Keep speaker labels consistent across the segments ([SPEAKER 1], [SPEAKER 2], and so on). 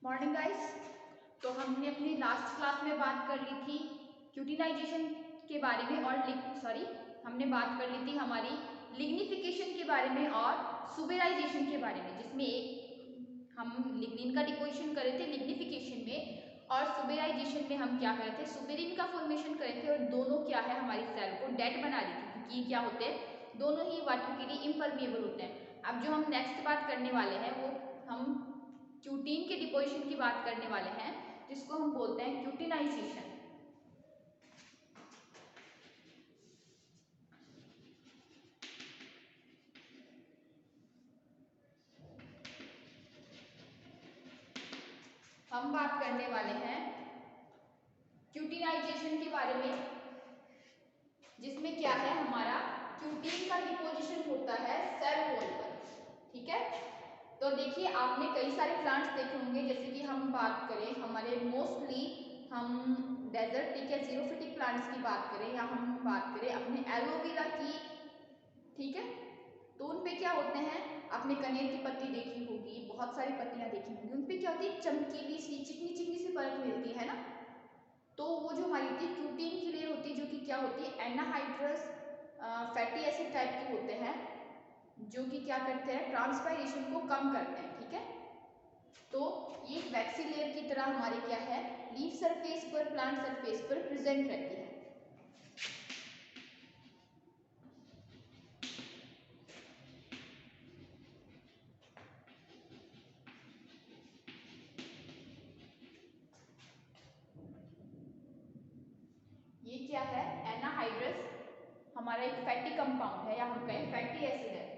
[SPEAKER 1] Morning guys. तो हमने अपनी लास्ट क्लास में बात कर ली थी क्यूटिनाइजेशन के बारे में और हमने बात कर ली थी हमारी लिग्निफिकेशन के बारे में और सुबेराइजेशन के बारे में, जिसमें एक हम लिग्निन का डिपोजिशन करे थे लिग्निफिकेशन में और सुबेराइजेशन में हम क्या करे थे, सुबेरिन का फॉर्मेशन करे थे। और दोनों क्या है, हमारी सेल को डेड बना दी थी, क्योंकि क्या होते हैं, दोनों ही वाटर के लिए इम्परमिएबल होते हैं। अब जो हम नेक्स्ट बात करने वाले हैं वो हम क्यूटीन के डिपोजिशन की बात करने वाले हैं, जिसको हम बोलते हैं क्यूटिनाइजेशन। हम बात करने वाले हैं क्यूटिनाइजेशन के बारे में, जिसमें क्या है, हमारा क्यूटीन का डिपोजिशन होता है सेल वॉल पर। ठीक है, तो देखिए आपने कई सारे प्लांट्स देखे होंगे, जैसे कि हम बात करें हमारे मोस्टली हम डेजर्टिक या जीरोफिटिक प्लांट्स की बात करें या हम बात करें अपने एलोवेरा की, ठीक है, तो उन पे क्या होते हैं, आपने कनेर की पत्ती देखी होगी, बहुत सारी पत्तियां देखी होंगी, उन पे क्या होती है, चमकीली सी चिकनी चिकनी सी परत मिलती है ना। तो वो जो हमारी होती है क्यूटीन की लेयर होती है, जो कि क्या होती है, एनाहाइड्रस फैटी एसिड टाइप के होते हैं, जो कि क्या करते हैं, ट्रांसपायरेशन को कम करते हैं। ठीक है, तो ये एक वैक्सी लेयर की तरह हमारे क्या है, लीफ सरफेस पर, प्लांट सरफेस पर प्रेजेंट रहती है। ये क्या है, एनाहाइड्रस हमारा एक फैटी कंपाउंड है, या हम कहें फैटी एसिड है।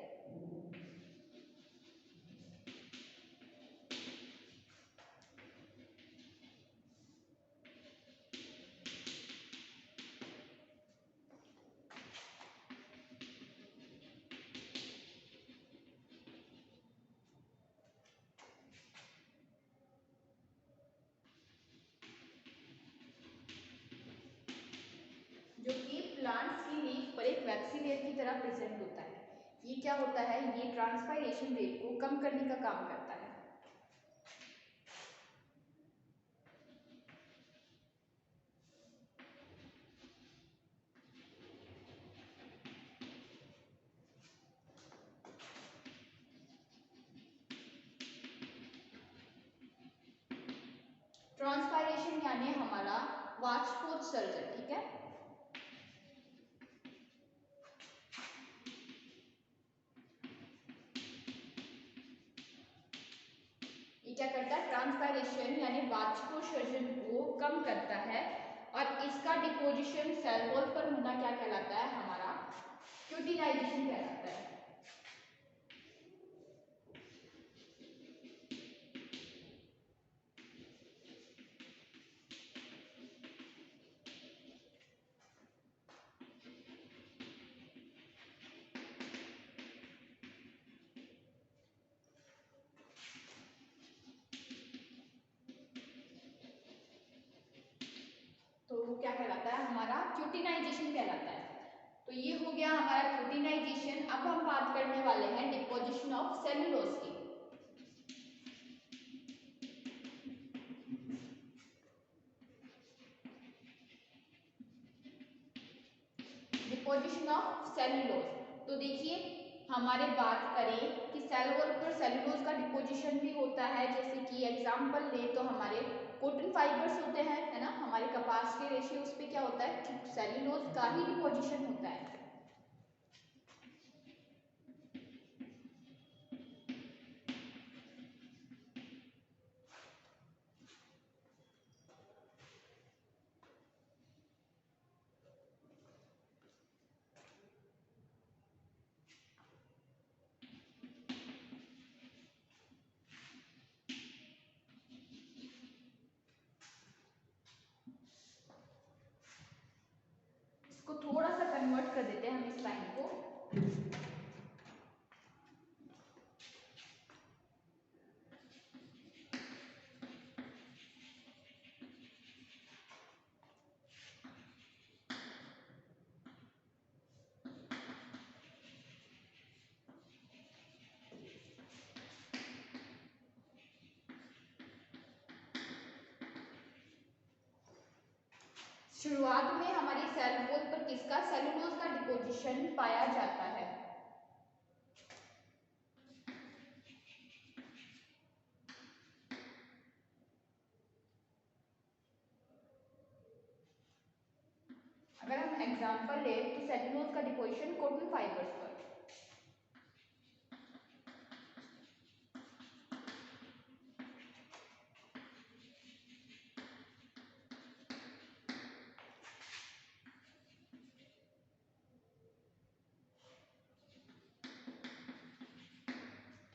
[SPEAKER 1] जो कि प्लांट्स की लीफ पर एक वैक्सी लेयर की तरह प्रेजेंट होता है। ये क्या होता है, ये ट्रांसपायरेशन रेट को कम करने का काम करता है। ट्रांसपायरेशन यानी हमारा वाष्पोत्सर्जन। ठीक है, ये क्या करता है, ट्रांसपायरेशन यानी वाष्पोत्सर्जन को कम करता है, और इसका डिपोजिशन सेल वॉल पर होना क्या कहलाता है, हमारा क्यूटिनाइजेशन कहलाता है। तो वो क्या कहलाता है, हमारा क्यूटिनाइजेशन कहलाता है। तो ये हो गया हमारा क्यूटिनाइजेशन। अब हम बात करने वाले हैं डिपोजिशन ऑफ सेल्यूलोज की। डिपोजिशन ऑफ सेल्यूलोज, तो देखिए हमारे बात करें कि सेल वॉल पर सेल्यूलोज का डिपोजिशन भी होता है, जैसे कि एग्जांपल ले तो हमारे कॉटन फाइबर्स होते हैं, है ना, हमारे कपास के रेशे, उस पे क्या होता है, सेल्यूलोज का ही डिपोजिशन होता है। इसको थोड़ा सा कन्वर्ट कर देते हैं हम इस लाइन को। शुरुआत में हमारी सेल वॉल पर किसका, सेलुलोज का डिपोजिशन पाया जाता है। अगर हम एग्जांपल ले तो सेलुलोज का डिपोजिशन कॉटन फाइबर्स पर।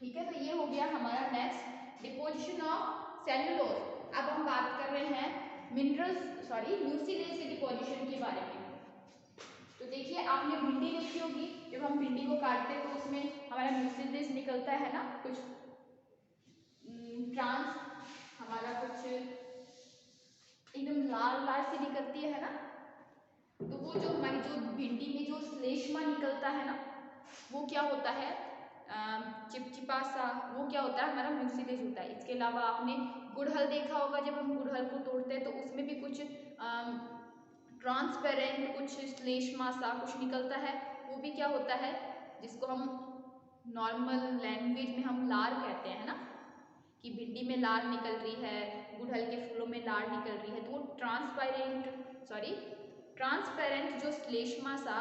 [SPEAKER 1] ठीक है, तो ये हो गया हमारा नेक्स्ट डिपोजिशन ऑफ सेलुलोज। अब हम बात कर रहे हैं म्यूसिलेज के डिपोजिशन के बारे में। तो देखिए आपने भिंडी देखी होगी, जब हम भिंडी को काटते हैं तो उसमें हमारा म्यूसिलेज निकलता है ना, कुछ ट्रांस हमारा कुछ एकदम लाल लाल सी निकलती है ना। तो वो जो हमारी जो भिंडी में जो श्लेष्मा निकलता है ना, वो क्या होता है, चिपचिपा सा, वो क्या होता है, हमारा म्यूसिलेज होता है। इसके अलावा आपने गुड़हल देखा होगा, जब हम गुड़हल को तोड़ते हैं तो उसमें भी कुछ ट्रांसपेरेंट कुछ श्लेष्मा सा कुछ निकलता है, वो भी क्या होता है, जिसको हम नॉर्मल लैंग्वेज में हम लार कहते हैं ना, कि भिंडी में लार निकल रही है, गुड़हल के फूलों में लार निकल रही है। तो वो ट्रांसपेरेंट जो श्लेष्मा सा,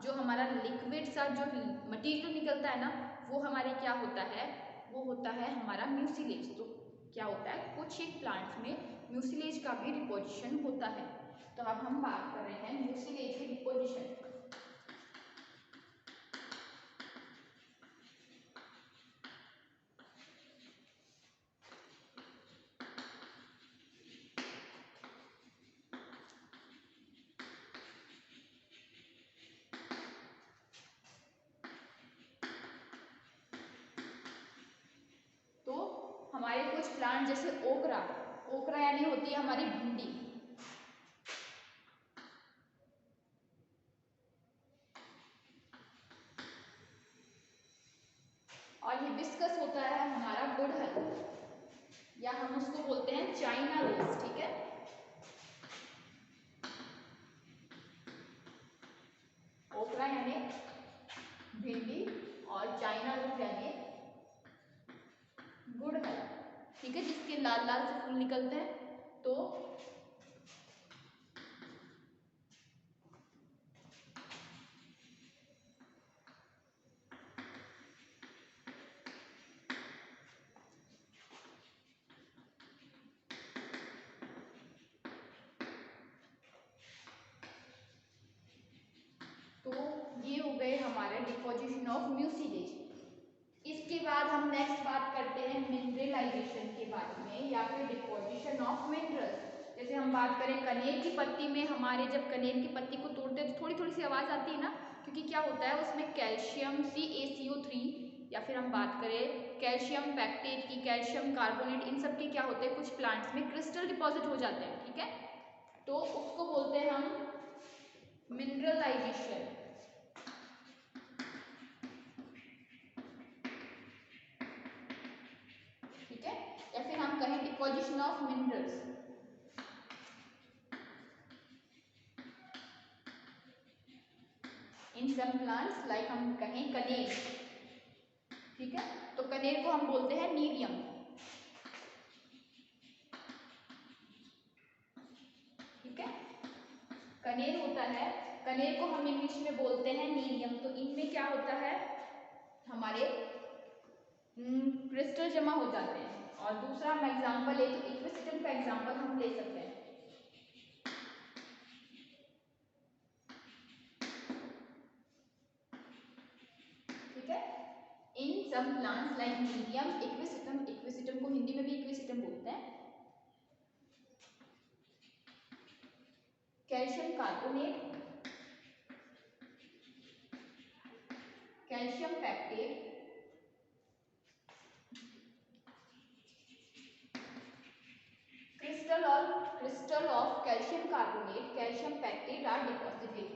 [SPEAKER 1] जो हमारा लिक्विड सा जो मटेरियल निकलता है ना, वो हमारे क्या होता है, वो होता है हमारा म्यूसिलेज। तो क्या होता है, कुछ एक प्लांट्स में म्यूसिलेज का भी डिपोजिशन होता है। तो अब हम बात कर रहे हैं म्यूसिलेज के डिपोजिशन। तो हमारे कुछ प्लांट जैसे ओकरा, ओकरा यानी होती है हमारी भिंडी, और हिबिस्कस होता है हमारा गुड़हल, या हम उसको बोलते हैं चाइना रोज। ठीक है, ओकरा यानी भिंडी और चाइना रोज यानी गुड़हल। ठीक है, जिसके लाल लाल से फूल निकलते हैं। तो ये हो गए हमारे डिपोजिशन ऑफ म्यूसिलेज। इसके बाद हम नेक्स्ट बात करते हैं मिनरलाइजेशन के बारे में, या फिर डिपोजिशन ऑफ मिनरल्स। जैसे हम बात करें कनेर की पत्ती में, हमारे जब कनेर की पत्ती को तोड़ते हैं तो थोड़ी थोड़ी सी आवाज़ आती है ना, क्योंकि क्या होता है उसमें कैल्शियम CaCO3, या फिर हम बात करें कैल्शियम पैक्टेट की, कैल्शियम कार्बोनेट, इन सब के क्या होते हैं, कुछ प्लांट्स में क्रिस्टल डिपॉजिट हो जाते हैं। ठीक है, तो उसको बोलते हैं हम मिनरलाइजेशन। ठीक है, या फिर हम कहें deposition of minerals. In some plants, like हम कहें कनेर। ठीक है, तो कनेर को हम बोलते हैं नीरियम। ठीक है, कनेर होता है, कनेर को हम इंग्लिश में बोलते हैं नीरियम। तो इनमें क्या होता है, हमारे क्रिस्टल जमा हो जाते हैं। और दूसरा हम एग्जांपल ले तो इक्विसिटम का एग्जांपल हम ले सकते हैं। ठीक है, in some plants like nerium, equisetum, equisetum को हिंदी में भी इक्विसिटम बोलते हैं, calcium carbonate, calcium pectate, crystal of calcium carbonate, calcium pectate are deposited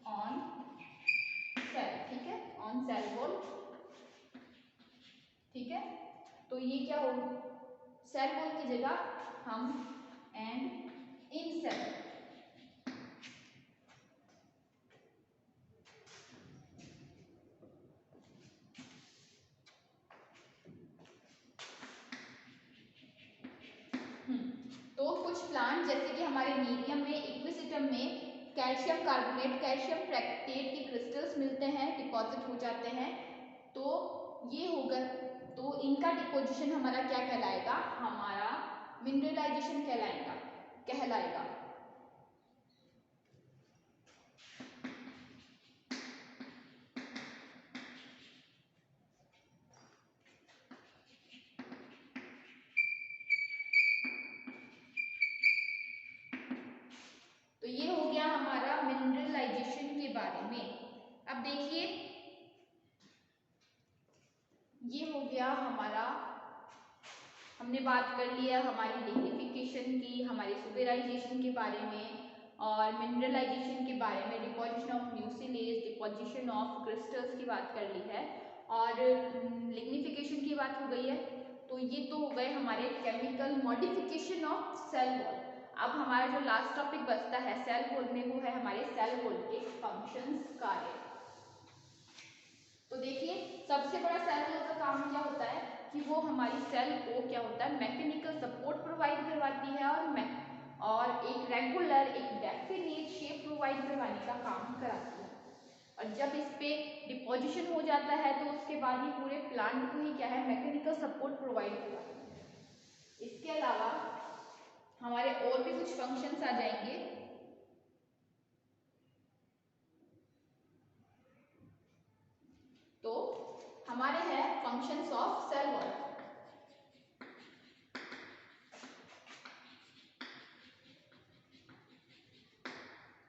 [SPEAKER 1] on cell। ठीक है, on cell wall। ठीक है, तो ये क्या हो, सेल वॉल की जगह हम एंड इन सेल। तो कुछ प्लांट जैसे कि हमारे मीडियम में, इक्विसिटम में कैल्शियम कार्बोनेट, कैल्शियम फ्रैक्टेट के क्रिस्टल्स मिलते हैं, डिपॉजिट हो जाते हैं। तो ये होगा, तो इनका डिपोजिशन हमारा क्या कहलाएगा, हमारा मिनरलाइजेशन कहलाएगा। तो ये हो गया हमारा मिनरलाइजेशन के बारे में। अब देखिए, ये हो गया हमारा, हमने बात कर लिया हमारी लिग्निफिकेशन की, हमारी सुपराइजेशन के बारे में और मिनरलाइजेशन के बारे में, deposition of mucilage, deposition of crystals की बात कर ली है और लिग्निफिकेशन की बात हो गई है। तो ये तो हो गए हमारे chemical modification of cell wall. अब हमारा जो लास्ट टॉपिक बचता है सेल वॉल में, वो है हमारे सेल वॉल के फंक्शंस, कार्य। तो देखिए, सबसे बड़ा सेल वॉल का काम क्या होता है कि वो हमारी सेल को क्या होता है, मैकेनिकल सपोर्ट प्रोवाइड करवाती है और एक रेगुलर, एक डेफिनेट शेप प्रोवाइड करवाने का काम कराती है। और जब इस पे डिपोजिशन हो जाता है तो उसके बाद ही पूरे प्लांट को ही क्या है, मैकेनिकल सपोर्ट प्रोवाइड करवाती है। इसके अलावा हमारे और भी कुछ फंक्शंस आ जाएंगे। तो हमारे हैं फंक्शंस ऑफ सेल वॉल।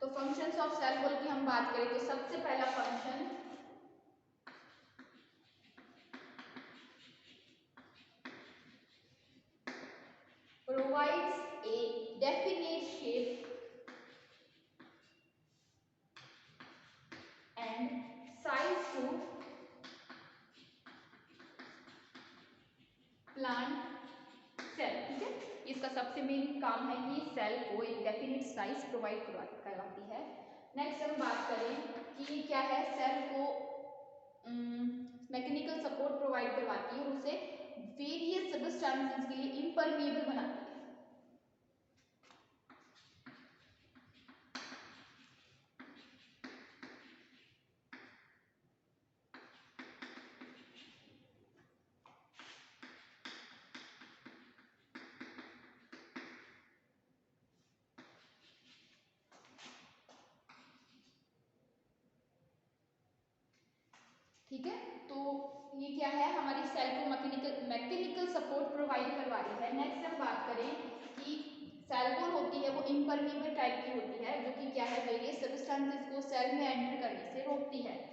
[SPEAKER 1] तो फंक्शंस ऑफ सेल वॉल की हम बात करें तो सबसे पहला function provides a definite shape and size to plant cell। ठीक है, इसका सबसे मेन काम है कि सेल को एक डेफिनेट साइज प्रोवाइड करवाती है। नेक्स्ट हम बात करें कि क्या है, सेल को मैकेनिकल सपोर्ट प्रोवाइड करवाती है और उसे वेरियस सबस्टेंसेस के लिए इम्परमिएबल बनाती है। ठीक है, तो ये क्या है, हमारी सेल को मैकेनिकल सपोर्ट प्रोवाइड करवा रही है। नेक्स्ट हम बात करें कि सेल वॉल होती है वो इम्परमिएबल टाइप की होती है, जो कि क्या है, वेरियस सब्सटेंसेस को सेल में एंटर करने से रोकती है।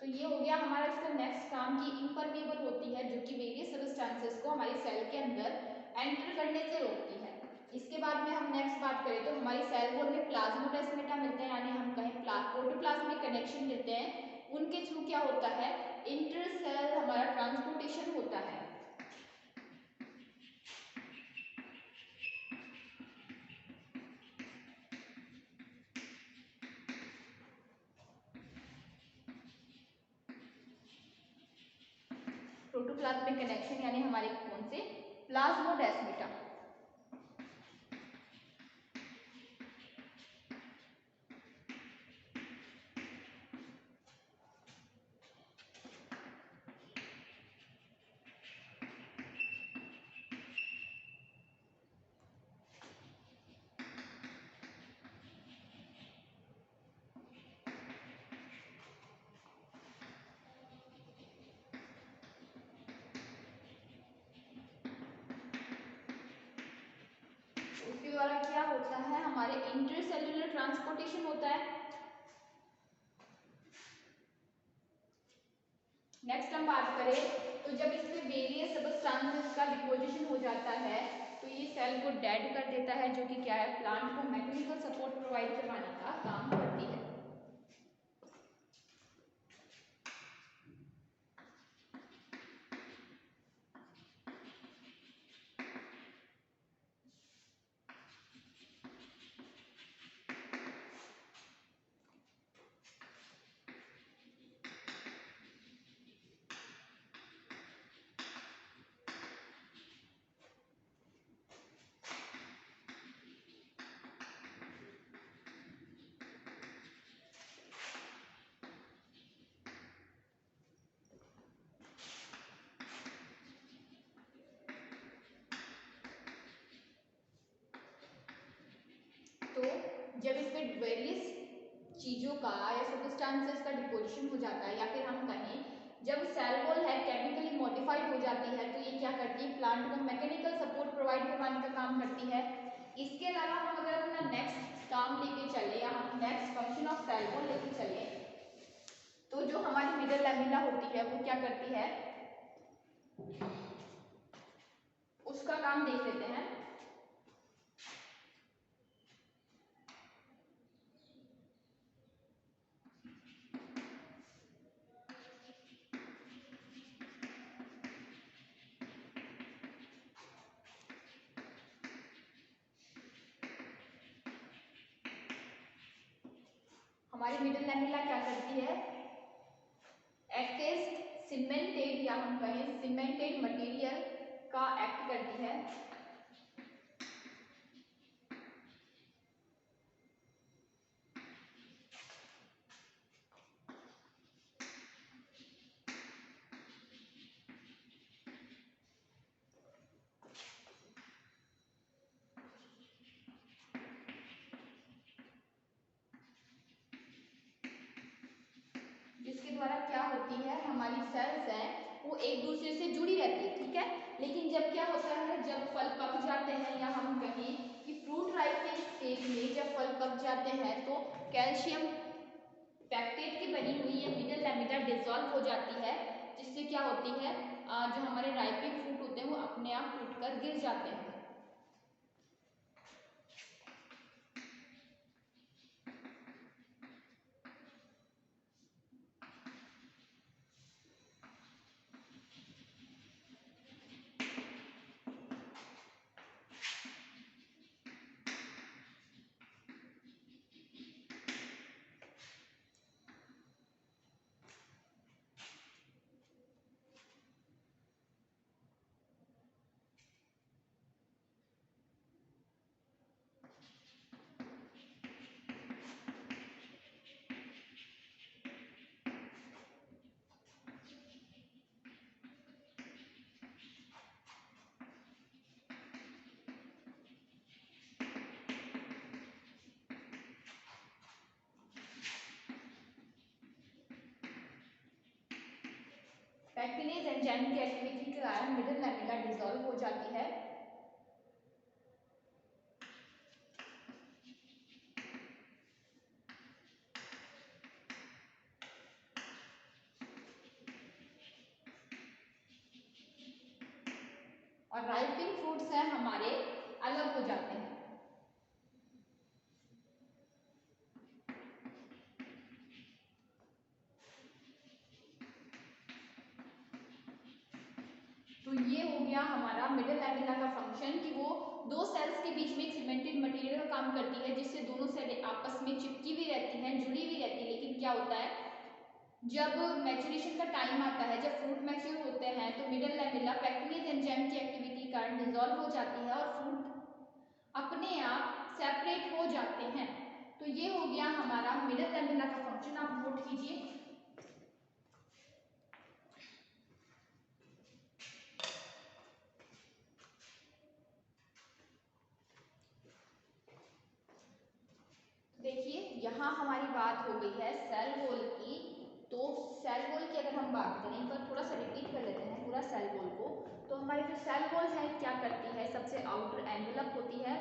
[SPEAKER 1] तो ये हो गया हमारा इसका नेक्स्ट काम की इम्परमिएबल होती है, जो कि वेरियस सब्सटेंसेस को हमारी सेल के अंदर एंटर करने से रोकती है। इसके बाद में हम नेक्स्ट बात करें तो हमारी सेल वॉल में प्लाज्मोडेस्माटा मिलते हैं, यानी हम कहें प्रोटोप्लाज्मिक कनेक्शन मिलते हैं। उनके थ्रू क्या होता है, इंटर सेल हमारा ट्रांसपोर्टेशन होता है। प्रोटोप्लाज्मिक कनेक्शन यानी हमारे कौन से, प्लाज्मोडेस्माटा। द्वारा क्या होता है, हमारे इंटरसेल्यूलर ट्रांसपोर्टेशन होता है। नेक्स्ट हम बात करें तो जब इसमें वेरियस सब्सटेंसेस का डिपोजिशन हो जाता है तो ये सेल को डेड कर देता है, जो कि क्या है, प्लांट को मैकेनिकल सपोर्ट प्रोवाइड करवाने का काम करती है। तो जब इसमें वेरियस चीज़ों का या सब्सटेंसेस का डिपोजिशन हो जाता है, या फिर हम कहें जब सेल वॉल है केमिकली मॉडिफाइड हो जाती है, तो ये क्या करती है, प्लांट को मैकेनिकल सपोर्ट प्रोवाइड करवाने का काम करती है। इसके अलावा हम अगर अपना नेक्स्ट काम लेके चले या हम next function of cell wall लेके चले, तो जो हमारी मिडल लैमेला होती है वो क्या करती है, उसका काम देख लेते हैं। हमारी मिडल लैमेला क्या करती है, एक्ट एज सीमेंटेड या हम कहें सीमेंटेड मटेरियल का एक्ट करती है। जिसके द्वारा क्या होती है, हमारी सेल्स हैं वो एक दूसरे से जुड़ी रहती है, ठीक है। लेकिन जब क्या होता है, जब फल पक जाते हैं या हम कहें कि फ्रूट राइपिंग स्टेज में जब फल पक जाते हैं तो कैल्शियम पैक्टेट की बनी हुई ये मिडल लैमेला डिसॉल्व हो जाती है, जिससे क्या होती है, जो हमारे राइपिंग फ्रूट होते हैं वो अपने आप टूटकर गिर जाते हैं। पैक्टिनेज एंजाइम की एक्टिविटी के कारण मिडल लैमेला डिसॉल्व हो जाती है। और राइपिंग फ्रूट्स हैं हमारे अलग हो जाते हैं। तो ये हो गया हमारा मिडल लैमेला का फंक्शन कि वो दो सेल्स के बीच में एक सीमेंटेड मटेरियल का काम करती है, जिससे दोनों सेल आपस में चिपकी भी रहती हैं, जुड़ी भी रहती है। लेकिन क्या होता है, जब मैच्योरेशन का टाइम आता है, जब फ्रूट मैच्योर होते हैं, तो मिडल लैमेला पैक्टिनेज एंजाइम की एक्टिविटी के कारण डिसॉल्व हो जाती है और फ्रूट अपने आप सेपरेट हो जाते हैं। तो ये हो गया हमारा मिडल लैमेला का फंक्शन, आप नोट कीजिए। देखिए यहाँ हमारी बात हो गई है सेल वॉल की। तो सेल वॉल की अगर हम बात करें, एक बार थोड़ा सा रिपीट कर लेते हैं पूरा सेल वॉल को। तो हमारी जो सेल वॉल है क्या करती है, सबसे आउटर एनवेलप होती है,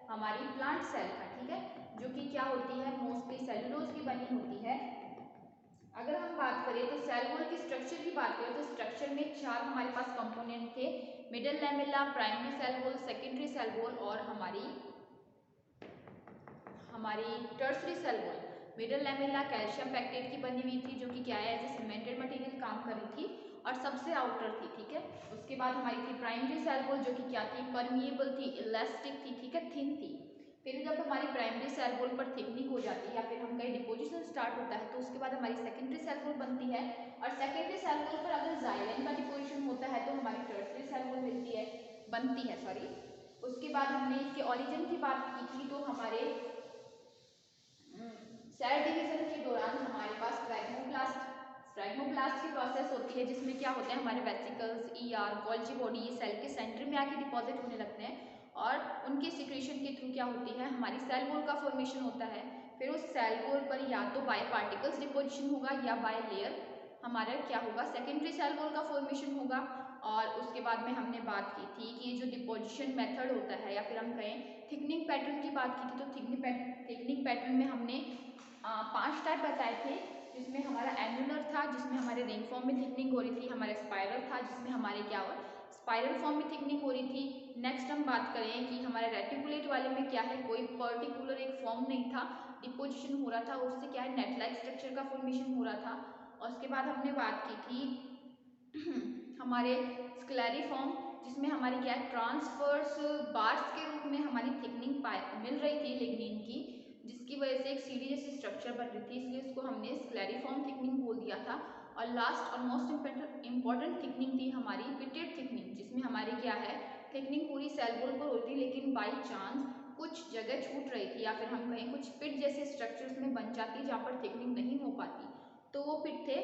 [SPEAKER 1] हमारी प्लांट सेल का, ठीक है, जो कि क्या होती है, मोस्टली सेलुलोज की बनी होती है। अगर हम बात करें तो सेल वॉल की स्ट्रक्चर की बात करें तो स्ट्रक्चर में 4 हमारे पास कंपोनेंट थे, middle lamella, primary cell wall, secondary cell wall और हमारी tertiary cell wall. Middle lamella calcium pectate की बनी हुई थी, जो कि क्या है, एज ए सीमेंटेड मटेरियल काम कर रही थी और सबसे आउटर थी, ठीक है। उसके बाद हमारी थी प्राइमरी सेल वॉल, जो कि क्या थी, परमिएबल थी, इलास्टिक थी, ठीक है, थिन थी। फिर जब हमारी प्राइमरी सेल वॉल पर थिकनिंग हो जाती है या फिर हम कहीं डिपोजिशन स्टार्ट होता है तो उसके बाद हमारी सेकेंडरी सेल वॉल बनती है, और सेकेंडरी सेल वॉल पर अगर जाइलेम का डिपोजिशन होता है तो हमारी टर्सरी सेल वॉल बनती है, सॉरी। उसके बाद हमने इसके ओरिजिन की बात की थी, तो हमारे सेल डिवीजन के दौरान हमारे पास फ्रैग्मोप्लास्ट की प्रोसेस होती है, जिसमें क्या होता है, हमारे वेसिकल्स, ईआर, गोल्जी बॉडी ये सेल के सेंटर में आके डिपॉजिट होने लगते हैं और उनके सिक्रेशन के थ्रू क्या होती है, हमारी सेल वॉल का फॉर्मेशन होता है। फिर उस सेल वॉल पर या तो बाय पार्टिकल्स डिपोजिशन होगा या बाय लेयर हमारा क्या होगा, सेकेंडरी सेल वॉल का फॉर्मेशन होगा। और उसके बाद में हमने बात की थी कि ये जो डिपोजिशन मेथड होता है या फिर हम कहें थिकनिंग पैटर्न की बात की थी, तो थिकनिंग पैटर्न में हमने 5 टाइप बताए थे, जिसमें हमारा एनुलर था, जिसमें हमारे रिंग फॉर्म में थिकनिंग हो रही थी, हमारा स्पाइरल था, जिसमें हमारे क्या हुआ, स्पाइरल फॉर्म में थिकनिंग हो रही थी। नेक्स्ट हम बात करें कि हमारे रेटिकुलेट वाले में क्या है, कोई पर्टिकुलर एक फॉर्म नहीं था, डिपोजिशन हो रहा था, उससे क्या है, नेट लाइक स्ट्रक्चर का फॉर्मेशन हो रहा था। और उसके बाद हमने बात की थी हमारे स्क्लेरिफॉर्म, जिसमें हमारी क्या है, ट्रांसफर्स बार्स के रूप में हमारी थिकनिंग मिल रही थी लिग्निन की, जिसकी वजह से एक सीढ़ी जैसी स्ट्रक्चर बन रही थी, इसलिए इसको हमने स्क्लेरिफॉर्म थिकनिंग बोल दिया था। और लास्ट और मोस्ट इंपॉर्टेंट थिकनिंग थी हमारी पिटेड थिकनिंग, जिसमें हमारी क्या है, थिकनिंग पूरी सेल वॉल पर होती थी, लेकिन बाई चांस कुछ जगह छूट रही थी या फिर हम कहें कुछ पिट जैसे स्ट्रक्चर्स में बन जाती जहाँ पर थिकनिंग नहीं हो पाती, तो वो पिट थे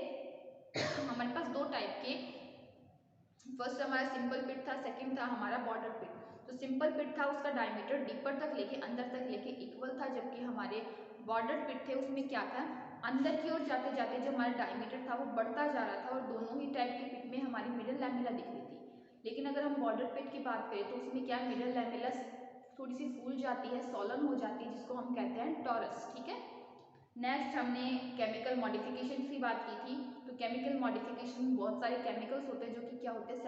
[SPEAKER 1] हमारे पास 2 टाइप के। फर्स्ट हमारा सिंपल पिट था, सेकंड था हमारा बॉर्डर पिट। तो सिंपल पिट था, उसका डायमीटर डीपर तक लेके अंदर तक लेके इक्वल था, जबकि हमारे बॉर्डर पिट थे उसमें क्या था, अंदर की ओर जाते जाते जो हमारा डायमीटर था वो बढ़ता जा रहा था और दोनों ही टाइप के पिट में हमारी मिडल लैमेला दिख रही थी। लेकिन अगर हम बॉर्डर पिट की बात करें तो उसमें क्या, मिडल लैमेला थोड़ी सी फूल जाती है, सॉलन हो जाती है, जिसको हम कहते हैं टॉरस, ठीक है। नेक्स्ट हमने केमिकल मॉडिफिकेशन की बात की थी, तो केमिकल मॉडिफिकेशन बहुत सारे केमिकल्स होते हैं जो कि क्या होते हैं,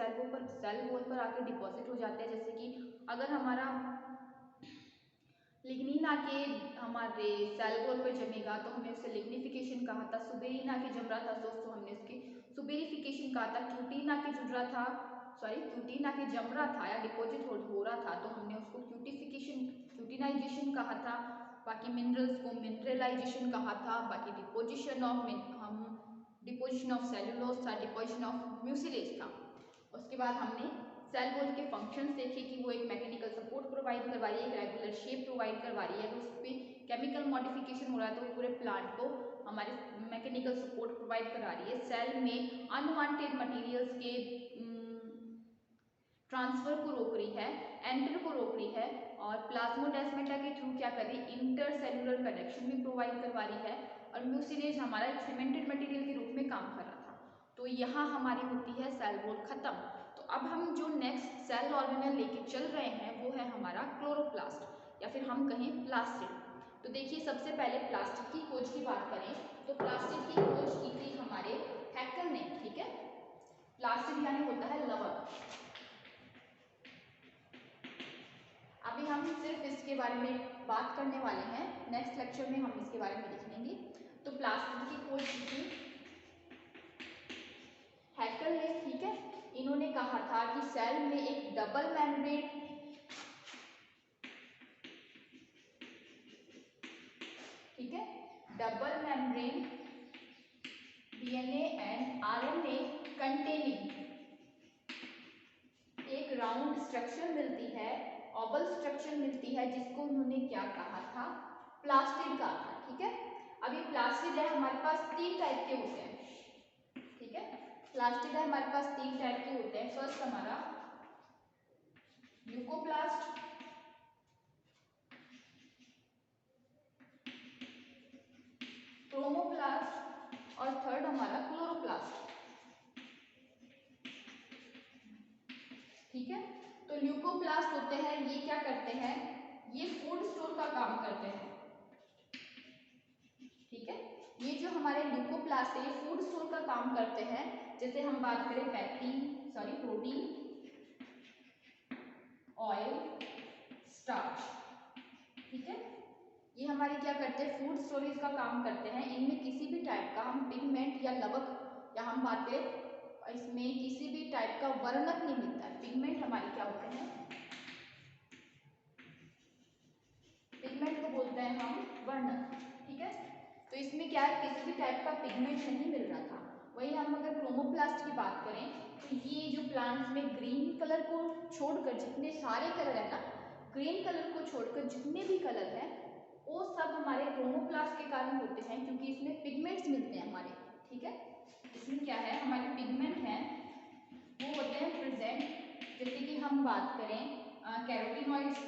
[SPEAKER 1] सेल वॉल पर आके डिपॉजिट हो जाते हैं। जैसे कि अगर हमारा लिग्निन आके हमारे सेल वॉल पर जमेगा तो हमने उसे लिग्निफिकेशन कहा था, सुबेरिन आके जम रहा था तो हमने उसकी सुबेरिफिकेशन कहा था, क्यूटीन आके जुड़ रहा था, सॉरी क्यूटीन आके जम रहा था या डिपॉजिट हो रहा था तो हमने उसको क्यूटिनाइजेशन कहा था। बाकी मिनरल्स को मिनरलाइजेशन कहा था। बाकी डिपोजिशन ऑफ सेलुलोज था, डिपोजिशन ऑफ म्यूसिलेज था। उसके बाद हमने सेल वॉल के फंक्शंस देखे कि वो एक मैकेनिकल सपोर्ट प्रोवाइड करवा रही है, एक रेगुलर शेप प्रोवाइड करवा रही है, अगर उस पर केमिकल मॉडिफिकेशन हो रहा है तो पूरे प्लांट को हमारे मैकेनिकल सपोर्ट प्रोवाइड करा रही है। सेल में अनवांटेड मटेरियल्स के ट्रांसफर को रोक रही है, एंटर को रोक रही है, और प्लाज्मोडेस्माटा के थ्रू क्या कर रही है, इंटरसेलुलर कनेक्शन भी प्रोवाइड करवा रही है, और म्यूसिलेज हमारा एक सीमेंटेड मटेरियल के रूप में काम कर रहा था। तो यहाँ हमारी होती है सेल वॉल खत्म। तो अब हम जो नेक्स्ट सेल ऑर्गेनेल लेके चल रहे हैं वो है हमारा क्लोरोप्लास्ट या फिर हम कहें प्लास्टिड। तो देखिए सबसे पहले प्लास्टिड की खोज की बात करें तो प्लास्टिड की खोज की थी हमारे हैकेल ने, ठीक है। प्लास्टिड यानी होता है लवक। अभी हम सिर्फ इसके बारे में बात करने वाले हैं, नेक्स्ट लेक्चर में हम इसके बारे में लिख लेंगे। तो प्लास्टिड की खोज की थी हैकेल ने, ठीक है। इन्होंने कहा था कि सेल में एक डबल मेम्ब्रेन, ठीक है, double membrane DNA and RNA containing एक राउंड स्ट्रक्चर मिलती है, ओवल स्ट्रक्चर मिलती है, जिसको उन्होंने क्या कहा था, प्लास्टिड कहा था, ठीक है। अभी प्लास्टिड है हमारे पास 3 टाइप के होते हैं, ठीक है। प्लास्टिड है हमारे पास 3 टाइप के होते हैं। फर्स्ट हमारा ल्यूकोप्लास्ट, क्रोमोप्लास्ट और थर्ड हमारा क्लोरोप्लास्ट, ठीक है। तो ल्यूकोप्लास्ट होते हैं, ये क्या करते हैं, ये फूड स्टोर का काम करते हैं, ठीक है। ये जो हमारे ल्यूकोप्लास्ट है ये फूड स्टोर का काम करते हैं। जैसे हम बात करें प्रोटीन, ऑयल, स्टार्च, ठीक है। ये हमारे क्या करते हैं, फूड स्टोरेज का काम करते हैं। इनमें किसी भी टाइप का हम पिगमेंट या लवक, या हम बात करें इसमें किसी भी टाइप का वर्णक नहीं मिलता है। पिगमेंट हमारे क्या होते हैं, पिगमेंट को बोलते हैं हम वर्णक, ठीक है। तो इसमें क्या है, किसी भी टाइप का पिगमेंट नहीं मिल रहा था। वही हम अगर क्रोमोप्लास्ट की बात करें तो ये जो प्लांट्स में ग्रीन कलर को छोड़कर जितने सारे कलर है ना, ग्रीन कलर को छोड़कर जितने भी कलर हैं वो सब हमारे क्रोमोप्लास्ट के कारण होते हैं, क्योंकि इसमें पिगमेंट्स मिलते हैं हमारे, ठीक है। इसमें क्या है, हमारे पिगमेंट हैं वो होते हैं प्रेजेंट। जैसे कि हम बात करें कैरोटीनॉइड्स,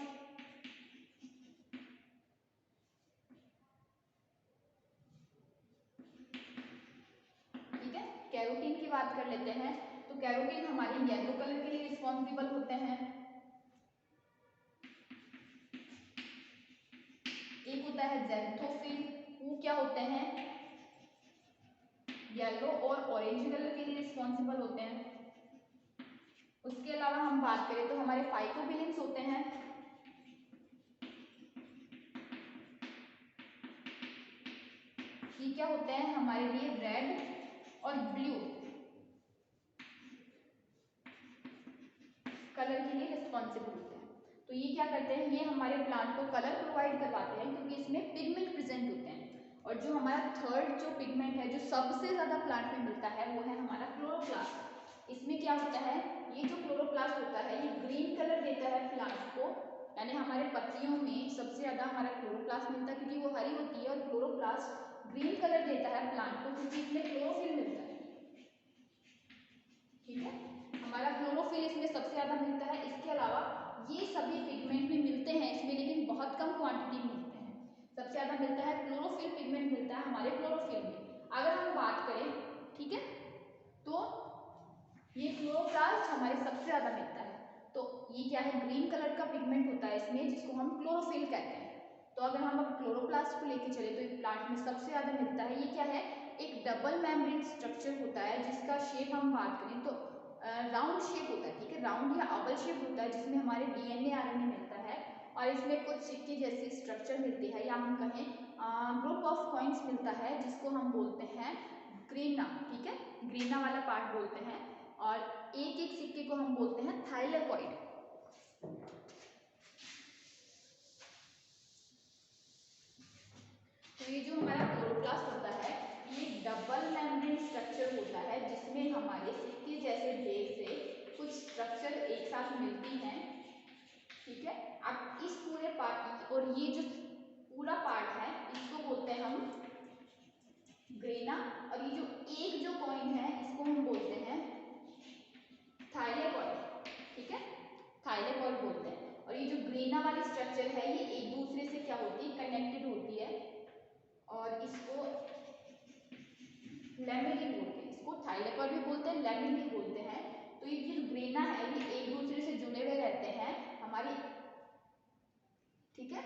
[SPEAKER 1] ठीक है। कैरोटीन की बात कर लेते हैं तो कैरोटीन हमारे येलो कलर के लिए रिस्पॉन्सिबल होते हैं। एक होता है ज़ैंथोफिल, वो क्या होते हैं, येलो और ऑरेंज कलर के लिए रिस्पॉन्सिबल होते हैं। उसके अलावा हम बात करें तो हमारे फाइकोबिलेंस होते हैं, ये क्या होते हैं हमारे लिए रेड और ब्लू कलर के लिए रिस्पॉन्सिबल होते हैं। तो ये क्या करते हैं, ये हमारे प्लांट को कलर प्रोवाइड करवाते हैं क्योंकि इसमें पिगमेंट प्रेजेंट होते हैं। और जो हमारा थर्ड जो पिगमेंट है जो सबसे ज़्यादा प्लांट में मिलता है वो है हमारा क्लोरोप्लास्ट। इसमें क्या होता है, ये जो क्लोरोप्लास्ट होता है ये ग्रीन कलर देता है प्लांट को, यानी हमारे पत्तियों में सबसे ज़्यादा हमारा क्लोरोप्लास्ट मिलता है क्योंकि वो हरी होती है, और क्लोरोप्लास्ट ग्रीन कलर देता है प्लांट को क्योंकि इसमें क्लोरोफिल मिलता है, ठीक है। हमारा क्लोरोफिल इसमें सबसे ज़्यादा मिलता है। इसके अलावा ये सभी पिगमेंट भी मिलते हैं इसमें, लेकिन बहुत कम क्वांटिटी में मिलते हैं। सबसे ज़्यादा मिलता है क्लोरोफिल पिगमेंट मिलता है हमारे क्लोरोफिल में। अगर हम बात करें, ठीक है, तो ये क्लोरोप्लास्ट हमारे सबसे ज़्यादा मिलता है। तो ये क्या है, ग्रीन कलर का पिगमेंट होता है इसमें जिसको हम क्लोरोफिल कहते हैं। तो अगर हम अब क्लोरोप्लास्ट को लेके चले तो इस प्लांट में सबसे ज़्यादा मिलता है। ये क्या है, एक डबल मेम्ब्रेन स्ट्रक्चर होता है जिसका शेप हम बात करें तो राउंड शेप होता है, ठीक है, राउंड या ओवल शेप होता है जिसमें हमारे डीएनए आरएनए मिलता है, और इसमें कुछ सिक्के जैसी स्ट्रक्चर मिलती है, या हम कहें ग्रुप ऑफ कॉइन्स मिलता है जिसको हम बोलते हैं ग्रीना, ठीक है, ग्रीना वाला पार्ट बोलते हैं। और एक एक सिक्के को हम बोलते हैं थाइलेकॉइड। तो ये जो हमारा क्लोरोप्लास्ट होता है ये डबल मेम्ब्रेन स्ट्रक्चर होता है जिसमें हमारे सिक्के जैसे ढेर से कुछ स्ट्रक्चर एक साथ मिलती हैं, ठीक है। अब इस पूरे पार्ट और ये जो पूरा पार्ट है इसको बोलते हैं हम ग्रेना, और ये जो एक जो कॉइन है इसको हम बोलते हैं थाइलेकॉइड, ठीक है, थाइलेकॉइड बोलते हैं। और ये जो ग्रेना वाली स्ट्रक्चर है ये एक दूसरे से क्या होती है, कनेक्टेड होती है, और इसको लैमेली बोलते हैं, इसको थाइलेकॉइड भी बोलते हैं, लैमेली बोलते हैं। तो ये जो ग्रेना है ये एक दूसरे से जुड़े हुए रहते हैं हमारी, ठीक है।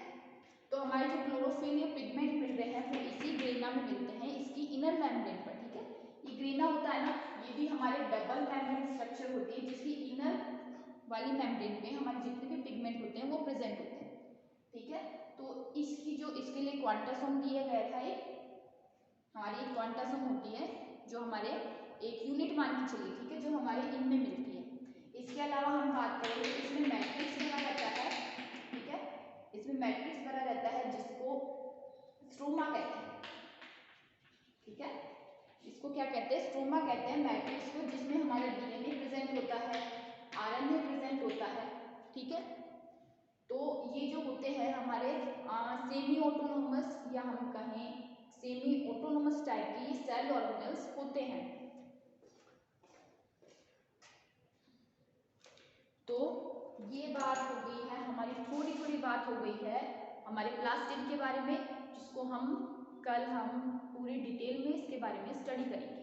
[SPEAKER 1] तो हमारे जो क्लोरोफिल या पिगमेंट मिल रहे हैं वो इसी ग्रेना में मिलते हैं, इसकी इनर मेम्ब्रेन पर, ठीक है। ये ग्रेना होता है ना, ये भी हमारे डबल मेम्ब्रेन स्ट्रक्चर होती है जिसकी इनर वाली मेम्ब्रेन पे हमारे जितने भी पिगमेंट होते हैं वो प्रेजेंट होते हैं, ठीक है। तो इसकी जो इसके लिए क्वांटासोम दिया गया था, एक हमारी एक क्वांटासोम होती है जो हमारे एक यूनिट मान के चलिए, ठीक है, जो हमारे इनमें मिलती है। इसके अलावा हम बात करें तो इसमें मैट्रिक्स बना रहता है, ठीक है, इसमें मैट्रिक्स बना रहता है जिसको स्ट्रोमा कहते हैं, ठीक है। इसको क्या कहते हैं, स्ट्रोमा कहते हैं मैट्रिक्स को, जिसमें हमारा डीएनए प्रेजेंट होता है, आरएनए प्रेजेंट होता है, ठीक है। तो ये जो होते हैं हमारे सेमी ऑटोनोमस या हम कहें सेमी ऑटोनोमस टाइप की सेल ऑर्गेनल्स होते हैं। तो ये बात हो गई है हमारी, थोड़ी थोड़ी बात हो गई है हमारे प्लास्टिड के बारे में, जिसको हम कल हम पूरी डिटेल में इसके बारे में स्टडी करेंगे।